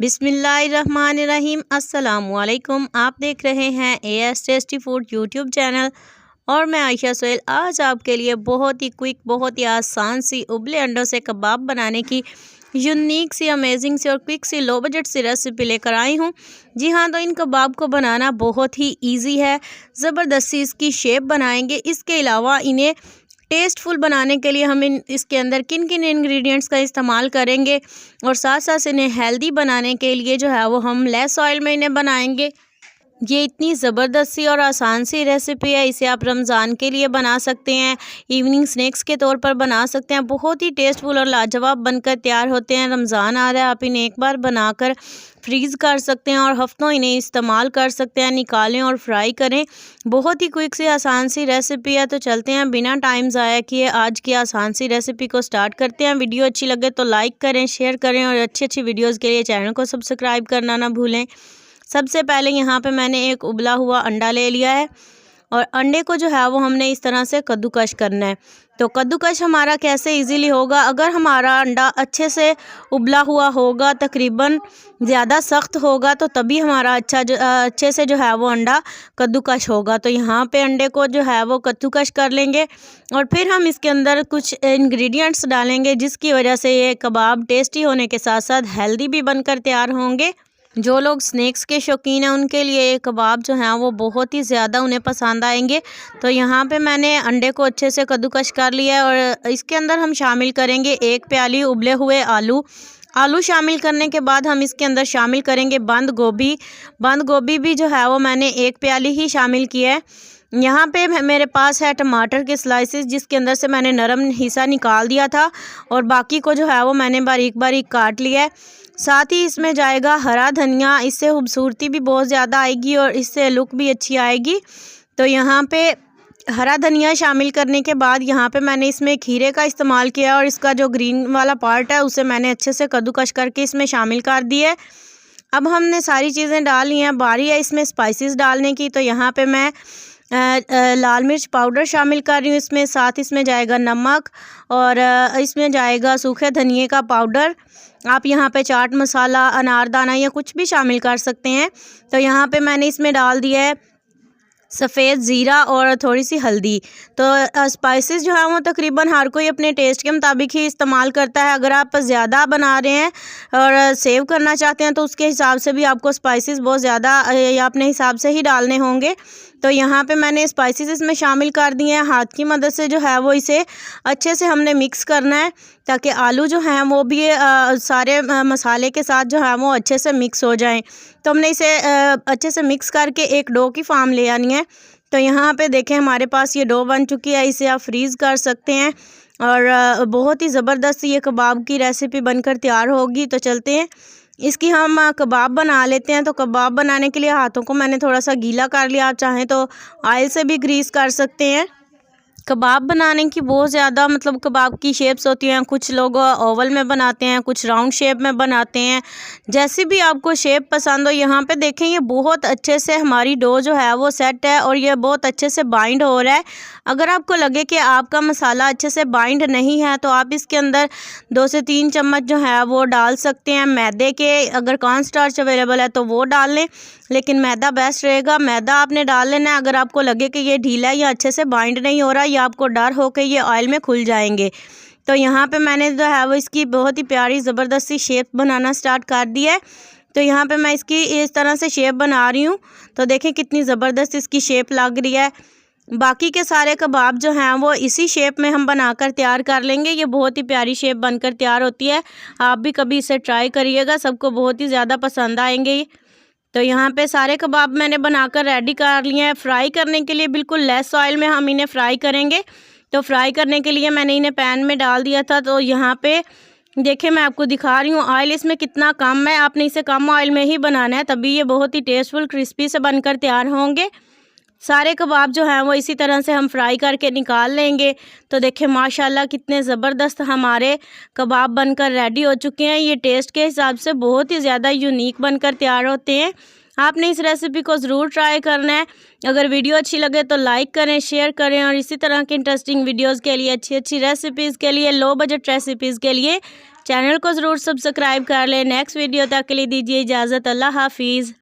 बिस्मिल्लाहिर्रहमानिर्रहीम। अस्सलामुअलैकुम। आप देख रहे हैं as tasty food YouTube channel और मैं आयशा सोहेल आज आपके लिए बहुत ही क्विक, बहुत ही आसान सी उबले अंडों से कबाब बनाने की यूनिक सी, अमेजिंग सी और क्विक सी, लो बजट सी रेसिपी लेकर आई हूँ। जी हाँ, तो इन कबाब को बनाना बहुत ही इजी है। ज़बरदस्त सी इसकी शेप बनाएंगे। इसके अलावा इन्हें टेस्टफुल बनाने के लिए हम इसके अंदर किन किन इंग्रेडिएंट्स का इस्तेमाल करेंगे और साथ साथ इन्हें हेल्दी बनाने के लिए जो है वो हम लेस ऑयल में इन्हें बनाएंगे। ये इतनी ज़बरदस्त सी और आसान सी रेसिपी है। इसे आप रमज़ान के लिए बना सकते हैं, इवनिंग स्नैक्स के तौर पर बना सकते हैं। बहुत ही टेस्टफुल और लाजवाब बनकर तैयार होते हैं। रमज़ान आ रहा है, आप इन्हें एक बार बनाकर फ्रीज़ कर सकते हैं और हफ्तों इन्हें इस्तेमाल कर सकते हैं। निकालें और फ्राई करें। बहुत ही क्विक सी, आसान सी रेसिपी है। तो चलते हैं, बिना टाइम ज़ाया किए आज की आसान सी रेसिपी को स्टार्ट करते हैं। वीडियो अच्छी लगे तो लाइक करें, शेयर करें और अच्छी अच्छी वीडियोज़ के लिए चैनल को सब्सक्राइब करना ना भूलें। सबसे पहले यहाँ पे मैंने एक उबला हुआ अंडा ले लिया है और अंडे को जो है वो हमने इस तरह से कद्दूकश करना है। तो कद्दूकश हमारा कैसे इजीली होगा, अगर हमारा अंडा अच्छे से उबला हुआ होगा, तकरीबन ज़्यादा सख्त होगा तो तभी हमारा अच्छे से जो है वो अंडा कद्दूकश होगा। तो यहाँ पे अंडे को जो है वो कद्दूकश कर लेंगे और फिर हम इसके अंदर कुछ इंग्रेडिएंट्स डालेंगे जिसकी वजह से ये कबाब टेस्टी होने के साथ साथ हेल्दी भी बनकर तैयार होंगे। जो लोग स्नैक्स के शौकीन हैं उनके लिए ये कबाब जो हैं वो बहुत ही ज़्यादा उन्हें पसंद आएंगे। तो यहाँ पे मैंने अंडे को अच्छे से कद्दूकश कर लिया है और इसके अंदर हम शामिल करेंगे 1 प्याली उबले हुए आलू शामिल करने के बाद हम इसके अंदर शामिल करेंगे बंद गोभी भी जो है वो मैंने 1 प्याली ही शामिल किया है। यहाँ पे मेरे पास है टमाटर के स्लाइसेस जिसके अंदर से मैंने नरम हिस्सा निकाल दिया था और बाकी को जो है वो मैंने बारीक बारीक काट लिया है। साथ ही इसमें जाएगा हरा धनिया, इससे खूबसूरती भी बहुत ज़्यादा आएगी और इससे लुक भी अच्छी आएगी। तो यहाँ पे हरा धनिया शामिल करने के बाद यहाँ पे मैंने इसमें खीरे का इस्तेमाल किया और इसका जो ग्रीन वाला पार्ट है उसे मैंने अच्छे से कद्दूकश करके इसमें शामिल कर दिया है। अब हमने सारी चीज़ें डाल ली हैं, बारी है इसमें स्पाइसेस डालने की। तो यहाँ पे मैं लाल मिर्च पाउडर शामिल कर रही हूँ इसमें, साथ इसमें जाएगा नमक और इसमें जाएगा सूखे धनिए का पाउडर। आप यहाँ पे चाट मसाला, अनारदाना या कुछ भी शामिल कर सकते हैं। तो यहाँ पे मैंने इसमें डाल दिया है सफ़ेद ज़ीरा और थोड़ी सी हल्दी। तो स्पाइसेस जो है वो तकरीबन हर कोई अपने टेस्ट के मुताबिक ही इस्तेमाल करता है। अगर आप ज़्यादा बना रहे हैं और सेव करना चाहते हैं तो उसके हिसाब से भी आपको स्पाइसेस बहुत ज़्यादा या अपने हिसाब से ही डालने होंगे। तो यहाँ पे मैंने स्पाइसेस इसमें शामिल कर दिए हैं। हाथ की मदद से जो है वो इसे अच्छे से हमने मिक्स करना है ताकि आलू जो हैं वो भी सारे मसाले के साथ जो है वो अच्छे से मिक्स हो जाएं। तो हमने इसे अच्छे से मिक्स करके एक डो की फॉर्म ले आनी है। तो यहाँ पे देखें हमारे पास ये डो बन चुकी है। इसे आप फ्रीज़ कर सकते हैं और बहुत ही ज़बरदस्त ये कबाब की रेसिपी बनकर तैयार होगी। तो चलते हैं, इसकी हम कबाब बना लेते हैं। तो कबाब बनाने के लिए हाथों को मैंने थोड़ा सा गीला कर लिया। आप चाहें तो ऑयल से भी ग्रीस कर सकते हैं। कबाब बनाने की बहुत ज़्यादा कबाब की शेप्स होती हैं। कुछ लोग ओवल में बनाते हैं, कुछ राउंड शेप में बनाते हैं, जैसी भी आपको शेप पसंद हो। यहाँ पे देखें ये बहुत अच्छे से हमारी डो जो है वो सेट है और ये बहुत अच्छे से बाइंड हो रहा है। अगर आपको लगे कि आपका मसाला अच्छे से बाइंड नहीं है तो आप इसके अंदर 2 से 3 चम्मच जो है वो डाल सकते हैं मैदे के। अगर कॉर्न स्टार्च अवेलेबल है तो वो डाल लें, लेकिन मैदा बेस्ट रहेगा। मैदा आपने डाल लेना है। अगर आपको लगे कि ये ढीला या अच्छे से बाइंड नहीं हो रहा या आपको डर हो कि ये ऑयल में खुल जाएंगे, तो यहाँ पे मैंने जो है वो इसकी बहुत ही प्यारी ज़बरदस्त सी शेप बनाना स्टार्ट कर दिया है। तो यहाँ पे मैं इसकी इस तरह से शेप बना रही हूँ। तो देखें कितनी ज़बरदस्त इसकी शेप लग रही है। बाकी के सारे कबाब जो हैं वो इसी शेप में हम बनाकर तैयार कर लेंगे। ये बहुत ही प्यारी शेप बनकर तैयार होती है। आप भी कभी इसे ट्राई करिएगा, सबको बहुत ही ज़्यादा पसंद आएंगे। तो यहाँ पे सारे कबाब मैंने बनाकर रेडी कर लिए हैं। फ्राई करने के लिए बिल्कुल लेस ऑयल में हम इन्हें फ्राई करेंगे। तो फ्राई करने के लिए मैंने इन्हें पैन में डाल दिया था। तो यहाँ पे देखिए मैं आपको दिखा रही हूँ ऑयल इसमें कितना कम है। आपने इसे कम ऑयल में ही बनाना है, तभी ये बहुत ही टेस्टफुल क्रिस्पी से बनकर तैयार होंगे। सारे कबाब जो हैं वो इसी तरह से हम फ्राई करके निकाल लेंगे। तो देखें माशाल्लाह कितने ज़बरदस्त हमारे कबाब बनकर रेडी हो चुके हैं। ये टेस्ट के हिसाब से बहुत ही ज़्यादा यूनिक बनकर तैयार होते हैं। आपने इस रेसिपी को ज़रूर ट्राई करना है। अगर वीडियो अच्छी लगे तो लाइक करें, शेयर करें और इसी तरह की इंटरेस्टिंग वीडियोज़ के लिए, अच्छी अच्छी रेसिपीज़ के लिए, लो बजट रेसिपीज़ के लिए चैनल को ज़रूर सब्सक्राइब कर लें। नेक्स्ट वीडियो तक के लिए दीजिए इजाज़त। अल्लाह हाफिज़।